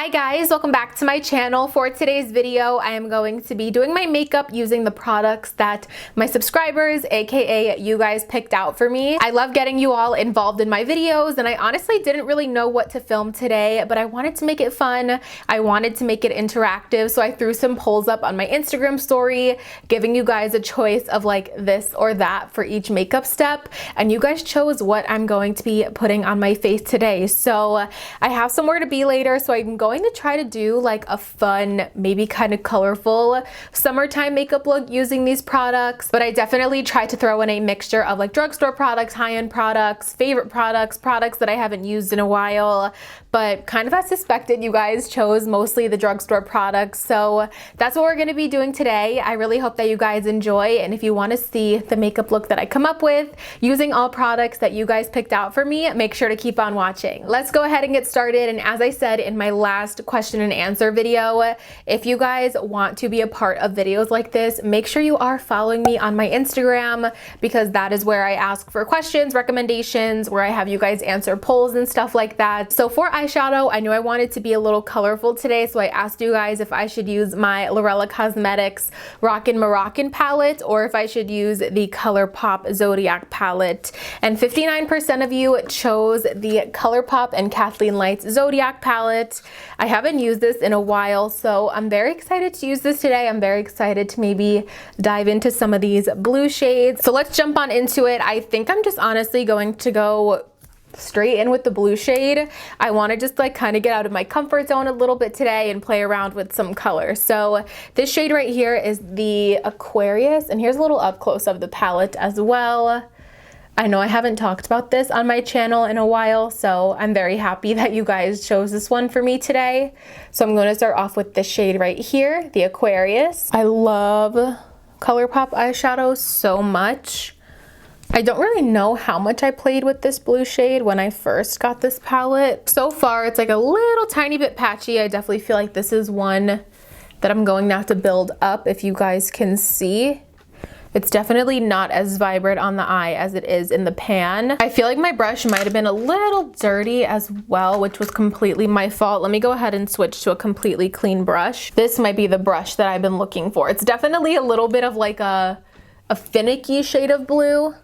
Hi guys, welcome back to my channel. For today's video, I am going to be doing my makeup using the products that my subscribers, aka you guys, picked out for me. I love getting you all involved in my videos, and I honestly didn't really know what to film today, but I wanted to make it fun. I wanted to make it interactive, so I threw some polls up on my Instagram story, giving you guys a choice of like this or that for each makeup step, and you guys chose what I'm going to be putting on my face today. So I have somewhere to be later, so I'm going to try to do like a fun, maybe kind of colorful summertime makeup look using these products, but I definitely tried to throw in a mixture of like drugstore products, high-end products, favorite products, products that I haven't used in a while, but kind of as suspected, you guys chose mostly the drugstore products, so that's what we're going to be doing today. I really hope that you guys enjoy, and if you want to see the makeup look that I come up with using all products that you guys picked out for me, make sure to keep on watching. Let's go ahead and get started, and as I said in my last question and answer video, if you guys want to be a part of videos like this, make sure you are following me on my Instagram, because that is where I ask for questions, recommendations, where I have you guys answer polls and stuff like that. So for eyeshadow, I knew I wanted to be a little colorful today, so I asked you guys if I should use my Cosmetics Rockin' Moroccan palette or if I should use the Colourpop Zodiac palette, and 59% of you chose the Colourpop and Kathleen Light's Zodiac palette. I haven't used this in a while, so I'm very excited to use this today. I'm very excited to maybe dive into some of these blue shades. So let's jump on into it. I think I'm just honestly going to go straight in with the blue shade. I want to just like kind of get out of my comfort zone a little bit today and play around with some color. So this shade right here is the Aquarius, and here's a little up close of the palette as well. I know I haven't talked about this on my channel in a while, so I'm very happy that you guys chose this one for me today. So I'm going to start off with this shade right here, the Aquarius. I love Colourpop eyeshadows so much. I don't really know how much I played with this blue shade when I first got this palette. So far, it's like a little tiny bit patchy. I definitely feel like this is one that I'm going to have to build up, if you guys can see. It's definitely not as vibrant on the eye as it is in the pan. I feel like my brush might have been a little dirty as well, which was completely my fault. Let me go ahead and switch to a completely clean brush. This might be the brush that I've been looking for. It's definitely a little bit of like a finicky shade of blue,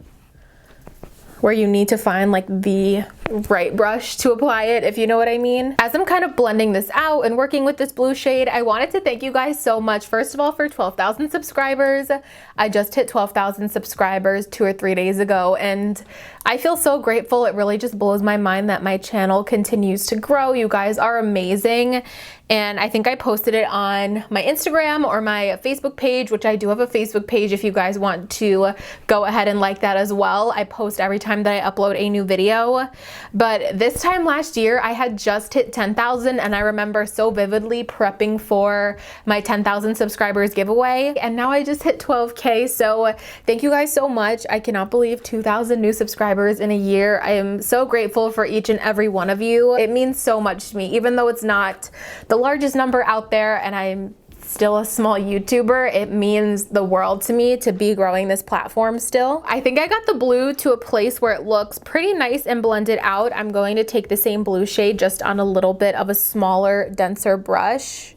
where you need to find like the right brush to apply it, if you know what I mean. As I'm kind of blending this out and working with this blue shade, I wanted to thank you guys so much, first of all, for 12,000 subscribers. I just hit 12,000 subscribers 2 or 3 days ago, and I feel so grateful. It really just blows my mind that my channel continues to grow. You guys are amazing. And I think I posted it on my Instagram or my Facebook page, which I do have a Facebook page if you guys want to go ahead and like that as well. I post every time that I upload a new video. But this time last year, I had just hit 10,000, and I remember so vividly prepping for my 10,000 subscribers giveaway. And now I just hit 12K, so thank you guys so much. I cannot believe 2,000 new subscribers in a year. I am so grateful for each and every one of you. It means so much to me, even though it's not the largest number out there and I'm still a small YouTuber. It means the world to me to be growing this platform still. I think I got the blue to a place where it looks pretty nice and blended out. I'm going to take the same blue shade just on a little bit of a smaller, denser brush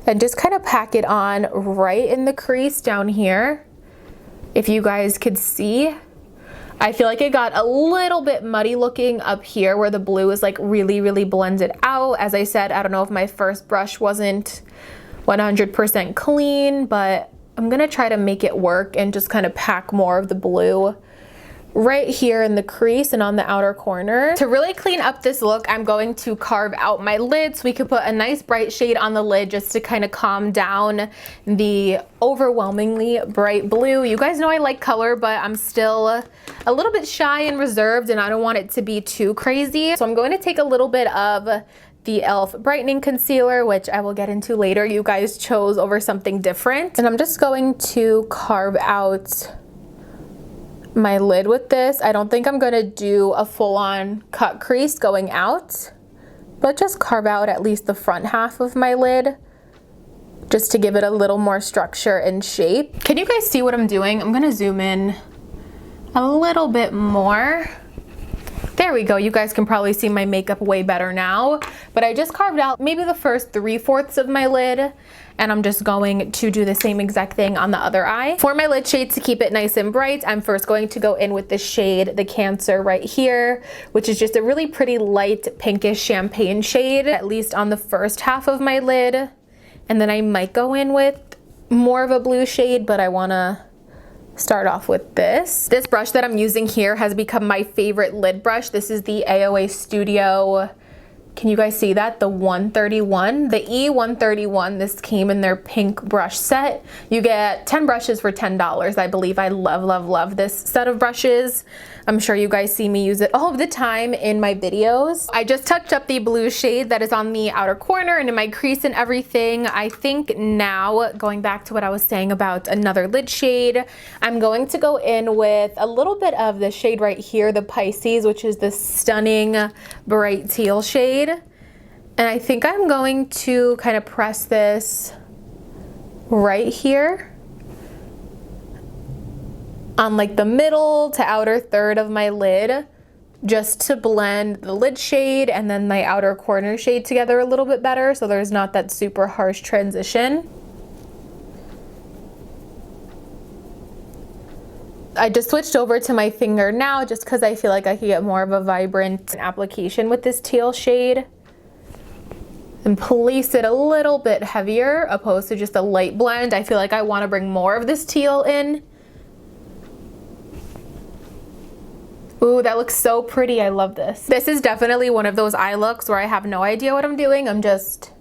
and just kind of pack it on right in the crease down here. If you guys could see, I feel like it got a little bit muddy looking up here where the blue is like really blended out. As I said, I don't know if my first brush wasn't 100% clean, but I'm gonna try to make it work and just kind of pack more of the blue right here in the crease and on the outer corner. To really clean up this look, I'm going to carve out my lid so we could put a nice bright shade on the lid just to kind of calm down the overwhelmingly bright blue. You guys know I like color, but I'm still a little bit shy and reserved, and I don't want it to be too crazy. So I'm going to take a little bit of the e.l.f. brightening concealer, which I will get into later. You guys chose over something different. And I'm just going to carve out my lid with this. I don't think I'm gonna do a full-on cut crease going out, but just carve out at least the front half of my lid just to give it a little more structure and shape. Can you guys see what I'm doing? I'm gonna zoom in a little bit more. There we go. You guys can probably see my makeup way better now, but I just carved out maybe the first 3/4 of my lid, and I'm just going to do the same exact thing on the other eye. For my lid shade, to keep it nice and bright, I'm first going to go in with the shade, the Cancer right here, which is just a really pretty light pinkish champagne shade, at least on the first half of my lid. And then I might go in with more of a blue shade, but I wanna start off with this. This brush that I'm using here has become my favorite lid brush. This is the AOA Studio, can you guys see that? The 131, the E131. This came in their pink brush set. You get 10 brushes for $10, I believe. I love, love, love this set of brushes. I'm sure you guys see me use it all of the time in my videos. I just touched up the blue shade that is on the outer corner and in my crease and everything. I think now, going back to what I was saying about another lid shade, I'm going to go in with a little bit of the shade right here, the Pisces, which is this stunning bright teal shade. And I think I'm going to kind of press this right here on like the middle to outer third of my lid, just to blend the lid shade and then my outer corner shade together a little bit better, so there's not that super harsh transition. I just switched over to my finger now just because I feel like I could get more of a vibrant application with this teal shade and place it a little bit heavier opposed to just a light blend. I feel like I want to bring more of this teal in. Ooh, that looks so pretty. I love this. This is definitely one of those eye looks where I have no idea what I'm doing. I'm just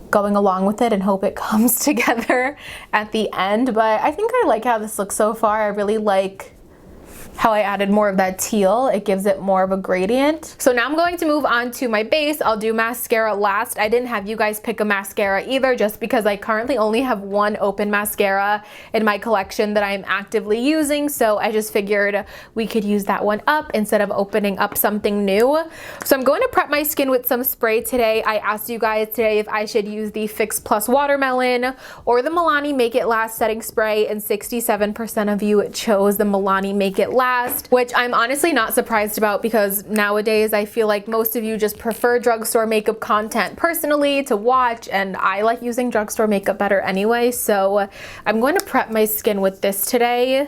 going along with it and hope it comes together at the end. But I think I like how this looks so far. I really like how I added more of that teal. It gives it more of a gradient. So now I'm going to move on to my base. I'll do mascara last. I didn't have you guys pick a mascara either, just because I currently only have one open mascara in my collection that I'm actively using. So I just figured we could use that one up instead of opening up something new. So I'm going to prep my skin with some spray today. I asked you guys today if I should use the Fix Plus Watermelon or the Milani Make It Last setting spray, and 67% of you chose the Milani Make It Last, which I'm honestly not surprised about, because nowadays I feel like most of you just prefer drugstore makeup content personally to watch, and I like using drugstore makeup better anyway. So I'm going to prep my skin with this today.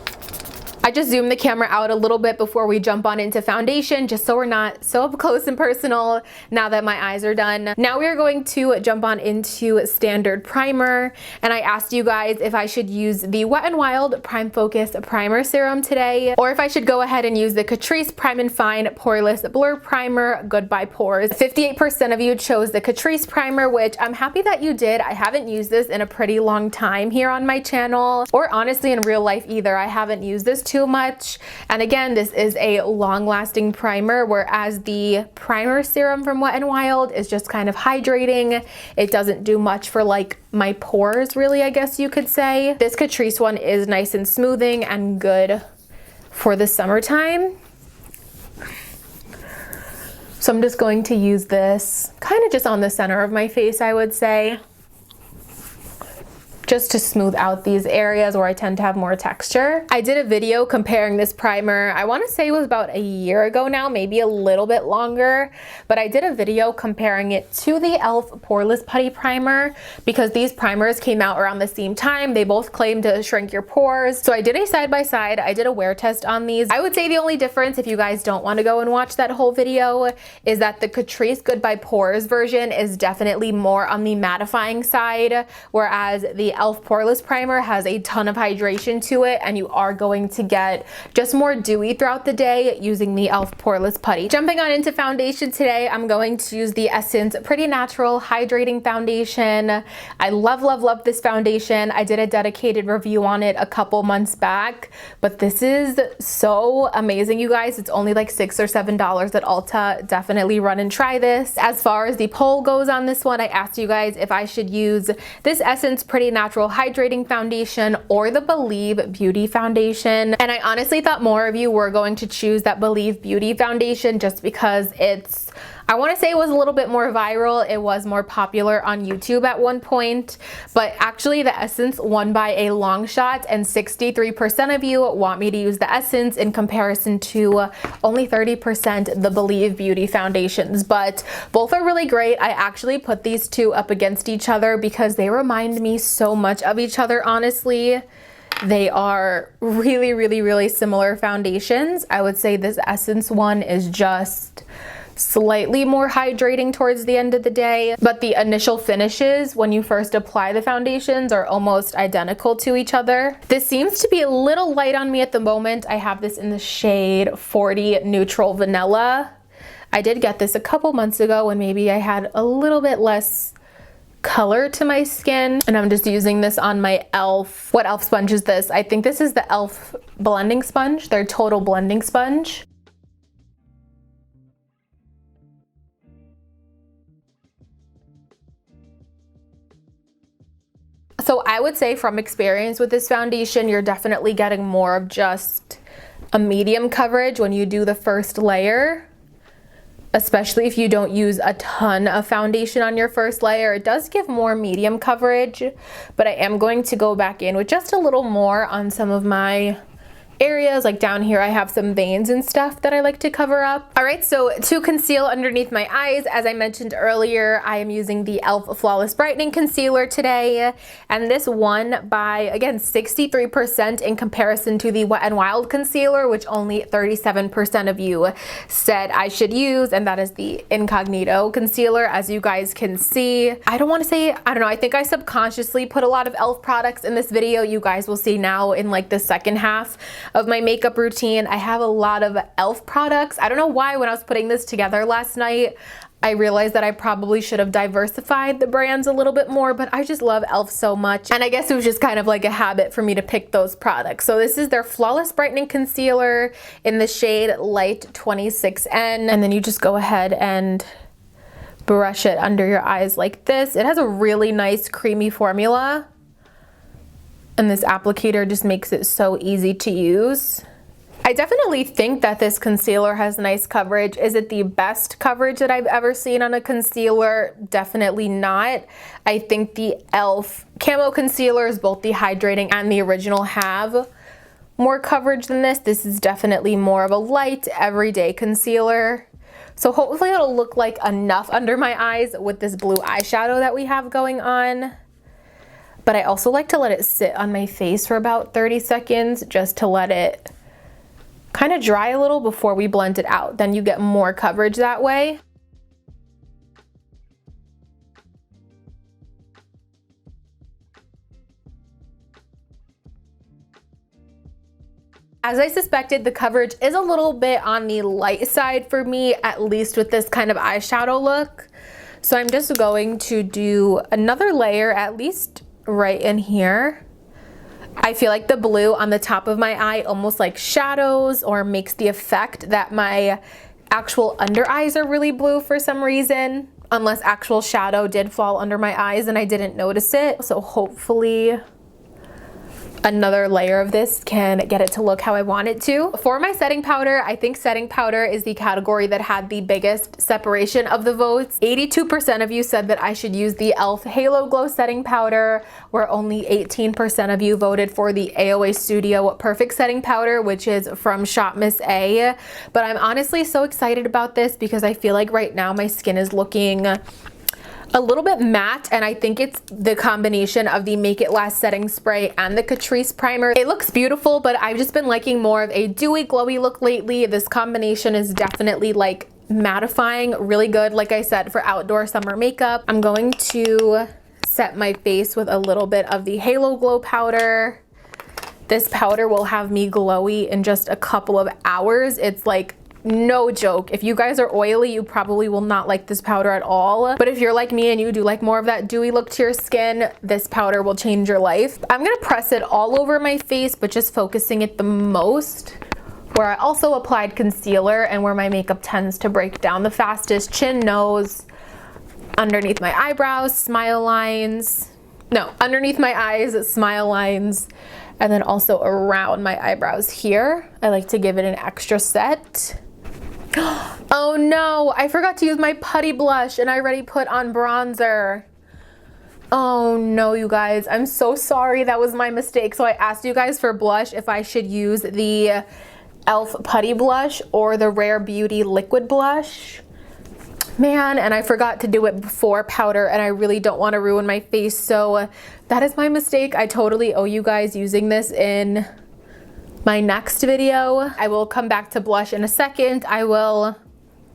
I just zoomed the camera out a little bit before we jump on into foundation, just so we're not so up close and personal now that my eyes are done. Now we are going to jump on into standard primer, and I asked you guys if I should use the Wet n Wild Prime Focus Primer Serum today, or if I should go ahead and use the Catrice Prime and Fine Poreless Blur Primer Goodbye Pores. 58% of you chose the Catrice Primer, which I'm happy that you did. I haven't used this in a pretty long time here on my channel, or honestly in real life either. I haven't used this too much. And again, this is a long-lasting primer, whereas the primer serum from Wet n Wild is just kind of hydrating. It doesn't do much for like my pores, really, I guess you could say. This Catrice one is nice and smoothing and good for the summertime. So I'm just going to use this kind of just on the center of my face, I would say, just to smooth out these areas where I tend to have more texture. I did a video comparing this primer, I want to say it was about a year ago now, maybe a little bit longer, but I did a video comparing it to the e.l.f. Poreless Putty Primer, because these primers came out around the same time. They both claim to shrink your pores. So I did a side-by-side, I did a wear test on these. I would say the only difference, if you guys don't want to go and watch that whole video, is that the Catrice Goodbye Pores version is definitely more on the mattifying side, whereas the e.l.f. Poreless Primer has a ton of hydration to it, and you are going to get just more dewy throughout the day using the e.l.f. Poreless Putty. Jumping on into foundation today, I'm going to use the Essence Pretty Natural Hydrating Foundation. I love, love, love this foundation. I did a dedicated review on it a couple months back, but this is so amazing, you guys. It's only like $6 or $7 at Ulta. Definitely run and try this. As far as the poll goes on this one, I asked you guys if I should use this Essence Pretty Natural Hydrating Foundation or the Believe Beauty Foundation, and I honestly thought more of you were going to choose that Believe Beauty Foundation just because it's I want to say it was a little bit more viral. It was more popular on YouTube at one point, but actually the Essence won by a long shot, and 63% of you want me to use the Essence in comparison to only 30% the Believe Beauty foundations. But both are really great. I actually put these two up against each other because they remind me so much of each other, honestly. They are really, really, really similar foundations. I would say this Essence one is just slightly more hydrating towards the end of the day, but the initial finishes when you first apply the foundations are almost identical to each other. This seems to be a little light on me at the moment. I have this in the shade 40 Neutral Vanilla. I did get this a couple months ago when maybe I had a little bit less color to my skin, and I'm just using this on my e.l.f. What e.l.f. sponge is this? I think this is the e.l.f. blending sponge, their total blending sponge. So I would say from experience with this foundation, you're definitely getting more of just a medium coverage when you do the first layer, especially if you don't use a ton of foundation on your first layer. It does give more medium coverage, but I am going to go back in with just a little more on some of my areas. Like down here I have some veins and stuff that I like to cover up. All right, so to conceal underneath my eyes, as I mentioned earlier, I am using the e.l.f. Flawless Brightening Concealer today, and this won by, again, 63% in comparison to the Wet n Wild concealer, which only 37% of you said I should use, and that is the Incognito concealer, as you guys can see. I don't want to say, I don't know, I think I subconsciously put a lot of e.l.f. products in this video. You guys will see now in like the second half of my makeup routine, I have a lot of e.l.f. products. I don't know why when I was putting this together last night, I realized that I probably should have diversified the brands a little bit more, but I just love e.l.f. so much. And I guess it was just kind of like a habit for me to pick those products. So this is their Flawless Brightening Concealer in the shade Light 26N. And then you just go ahead and brush it under your eyes like this. It has a really nice creamy formula, and this applicator just makes it so easy to use. I definitely think that this concealer has nice coverage. Is it the best coverage that I've ever seen on a concealer? Definitely not. I think the e.l.f. Camo concealers, both the hydrating and the original, have more coverage than this. This is definitely more of a light, everyday concealer. So hopefully it'll look like enough under my eyes with this blue eyeshadow that we have going on. But I also like to let it sit on my face for about 30 seconds just to let it kind of dry a little before we blend it out. Then you get more coverage that way. As I suspected, the coverage is a little bit on the light side for me, at least with this kind of eyeshadow look. So I'm just going to do another layer, at least right in here. I feel like the blue on the top of my eye almost like shadows or makes the effect that my actual under eyes are really blue for some reason, unless actual shadow did fall under my eyes and I didn't notice it. So hopefully another layer of this can get it to look how I want it to. For my setting powder, I think setting powder is the category that had the biggest separation of the votes. 82% of you said that I should use the e.l.f. Halo Glow setting powder, where only 18% of you voted for the AOA Studio Perfect setting powder, which is from Shop Miss A. But I'm honestly so excited about this because I feel like right now my skin is looking a little bit matte, and I think it's the combination of the Make It Last setting spray and the Catrice primer. It looks beautiful, but I've just been liking more of a dewy, glowy look lately. This combination is definitely like mattifying, really good, like I said, for outdoor summer makeup. I'm going to set my face with a little bit of the Halo Glow powder. This powder will have me glowy in just a couple of hours. It's like no joke. If you guys are oily, you probably will not like this powder at all. But if you're like me and you do like more of that dewy look to your skin, this powder will change your life. I'm gonna press it all over my face, but just focusing it the most where I also applied concealer and where my makeup tends to break down the fastest. Chin, nose, underneath my eyebrows, smile lines. No, underneath my eyes, smile lines, and then also around my eyebrows here. I like to give it an extra set. Oh no, I forgot to use my putty blush and I already put on bronzer. Oh no, you guys, I'm so sorry. That was my mistake. So I asked you guys for blush if I should use the e.l.f. putty blush or the Rare Beauty liquid blush. Man, and I forgot to do it before powder, and I really don't want to ruin my face, so that is my mistake. I totally owe you guys using this in my next video. I will come back to blush in a second. I will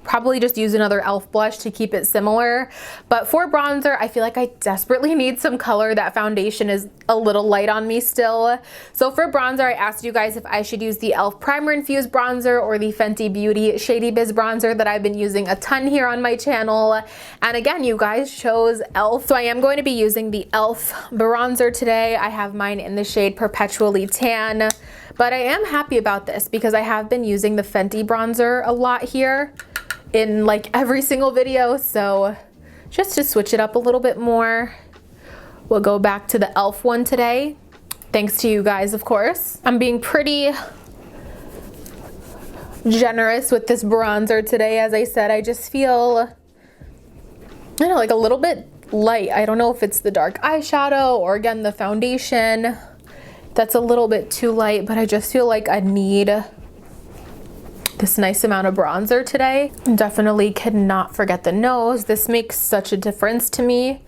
probably just use another e.l.f. blush to keep it similar. But for bronzer, I feel like I desperately need some color. That foundation is a little light on me still. So for bronzer, I asked you guys if I should use the e.l.f. Primer Infused Bronzer or the Fenty Beauty Shady Biz Bronzer that I've been using a ton here on my channel. And again, you guys chose e.l.f. So I am going to be using the e.l.f. bronzer today. I have mine in the shade Perpetually Tan. But I am happy about this because I have been using the Fenty bronzer a lot here in like every single video, so just to switch it up a little bit more, we'll go back to the e.l.f. one today, thanks to you guys, of course. I'm being pretty generous with this bronzer today. As I said, I just feel, I don't know, like a little bit light. I don't know if it's the dark eyeshadow or again the foundation that's a little bit too light, but I just feel like I need this nice amount of bronzer today. Definitely cannot forget the nose. This makes such a difference to me.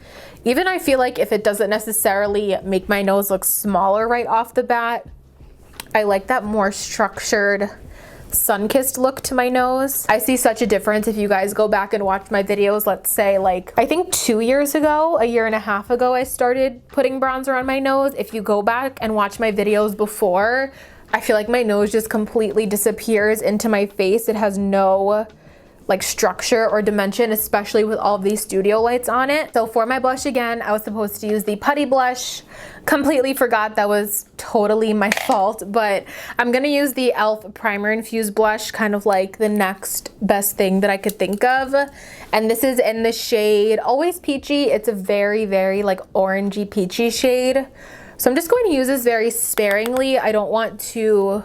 Even I feel like if it doesn't necessarily make my nose look smaller right off the bat, I like that more structured, sun-kissed look to my nose. I see such a difference if you guys go back and watch my videos. Let's say like, I think 2 years ago, a year and a half ago, I started putting bronzer on my nose. If you go back and watch my videos before, I feel like my nose just completely disappears into my face. It has no like structure or dimension, especially with all of these studio lights on it. So for my blush again, I was supposed to use the putty blush. Completely forgot. That was totally my fault, but I'm gonna use the e.l.f. Primer Infused Blush, kind of like the next best thing that I could think of. And this is in the shade Always Peachy. It's a very, very like orangey peachy shade. So I'm just going to use this very sparingly. I don't want to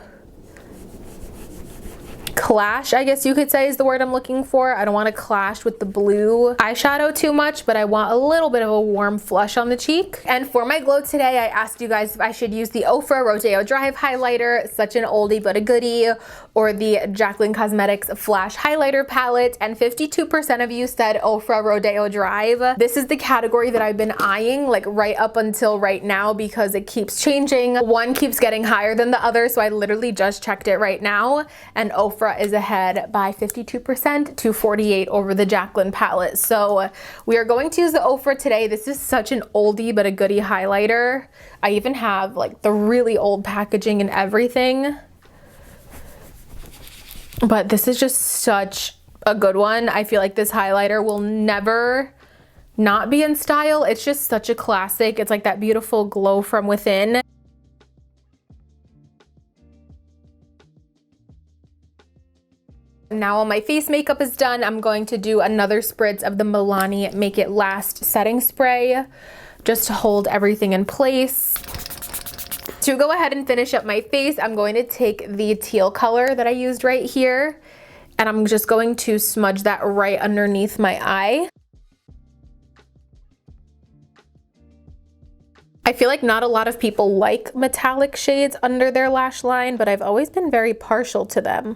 clash, I guess you could say is the word I'm looking for. I don't want to clash with the blue eyeshadow too much, but I want a little bit of a warm flush on the cheek. And for my glow today, I asked you guys if I should use the Ofra Rodeo Drive highlighter, such an oldie but a goodie, or the Jaclyn Cosmetics Flash Highlighter Palette, and 52% of you said Ofra Rodeo Drive. This is the category that I've been eyeing like right up until right now because it keeps changing. One keeps getting higher than the other, so I literally just checked it right now, and Ofra is ahead by 52% to 48% over the Jaclyn palette. So we are going to use the Ofra today. This is such an oldie but a goodie highlighter. I even have like the really old packaging and everything. But this is just such a good one. I feel like this highlighter will never not be in style. It's just such a classic. It's like that beautiful glow from within. Now all my face makeup is done. I'm going to do another spritz of the Milani Make It Last setting spray just to hold everything in place. To go ahead and finish up my face, I'm going to take the teal color that I used right here, and I'm just going to smudge that right underneath my eye. I feel like not a lot of people like metallic shades under their lash line, but I've always been very partial to them.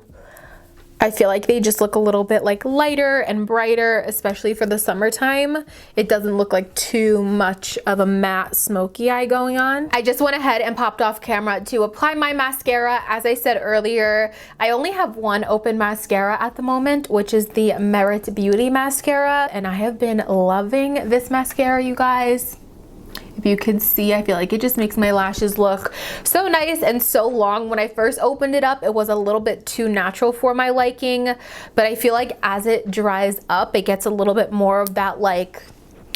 I feel like they just look a little bit like lighter and brighter, especially for the summertime. It doesn't look like too much of a matte smoky eye going on. I just went ahead and popped off camera to apply my mascara. As I said earlier, I only have one open mascara at the moment, which is the Merit Beauty mascara, and I have been loving this mascara, you guys. If you could see, I feel like it just makes my lashes look so nice and so long. When I first opened it up, it was a little bit too natural for my liking, but I feel like as it dries up, it gets a little bit more of that like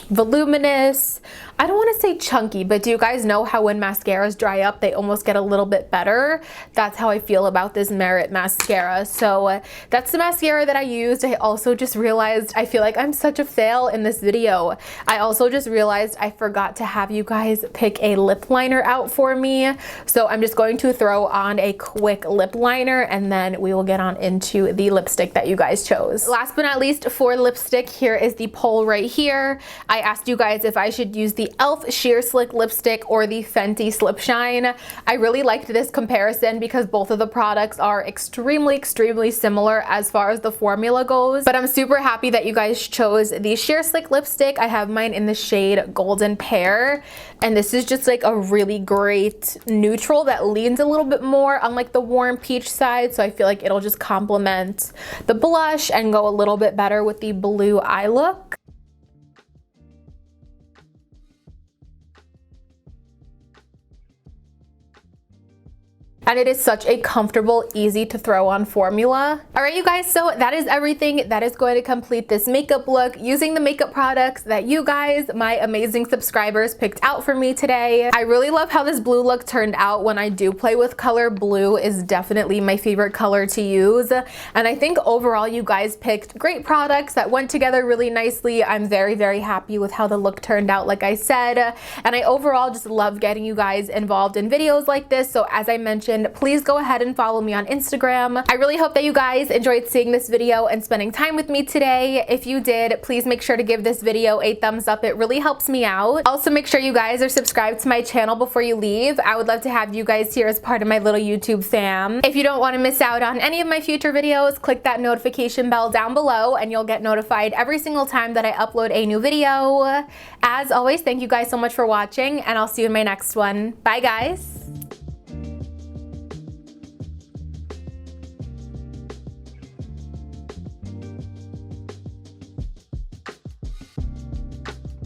voluminous. I don't want to say chunky, but do you guys know how when mascaras dry up, they almost get a little bit better? That's how I feel about this Merit mascara. So that's the mascara that I used. I also just realized I feel like I'm such a fail in this video. I also just realized I forgot to have you guys pick a lip liner out for me. So I'm just going to throw on a quick lip liner and then we will get on into the lipstick that you guys chose. Last but not least, for lipstick, here is the poll right here. I asked you guys if I should use the e.l.f. Sheer Slick lipstick or the Fenty Slip Shine. I really liked this comparison because both of the products are extremely similar as far as the formula goes, but I'm super happy that you guys chose the Sheer Slick lipstick. I have mine in the shade Golden Pear, and this is just like a really great neutral that leans a little bit more on like the warm peach side, so I feel like it'll just complement the blush and go a little bit better with the blue eye look. And it is such a comfortable, easy to throw on formula. All right, you guys, so that is everything that is going to complete this makeup look using the makeup products that you guys, my amazing subscribers, picked out for me today. I really love how this blue look turned out when I do play with color. Blue is definitely my favorite color to use. And I think overall you guys picked great products that went together really nicely. I'm very happy with how the look turned out, like I said. And I overall just love getting you guys involved in videos like this. So as I mentioned, please go ahead and follow me on Instagram. I really hope that you guys enjoyed seeing this video and spending time with me today. If you did, please make sure to give this video a thumbs up. It really helps me out. Also, make sure you guys are subscribed to my channel before you leave. I would love to have you guys here as part of my little YouTube fam. If you don't want to miss out on any of my future videos, click that notification bell down below and you'll get notified every single time that I upload a new video. As always, thank you guys so much for watching, and I'll see you in my next one. Bye, guys.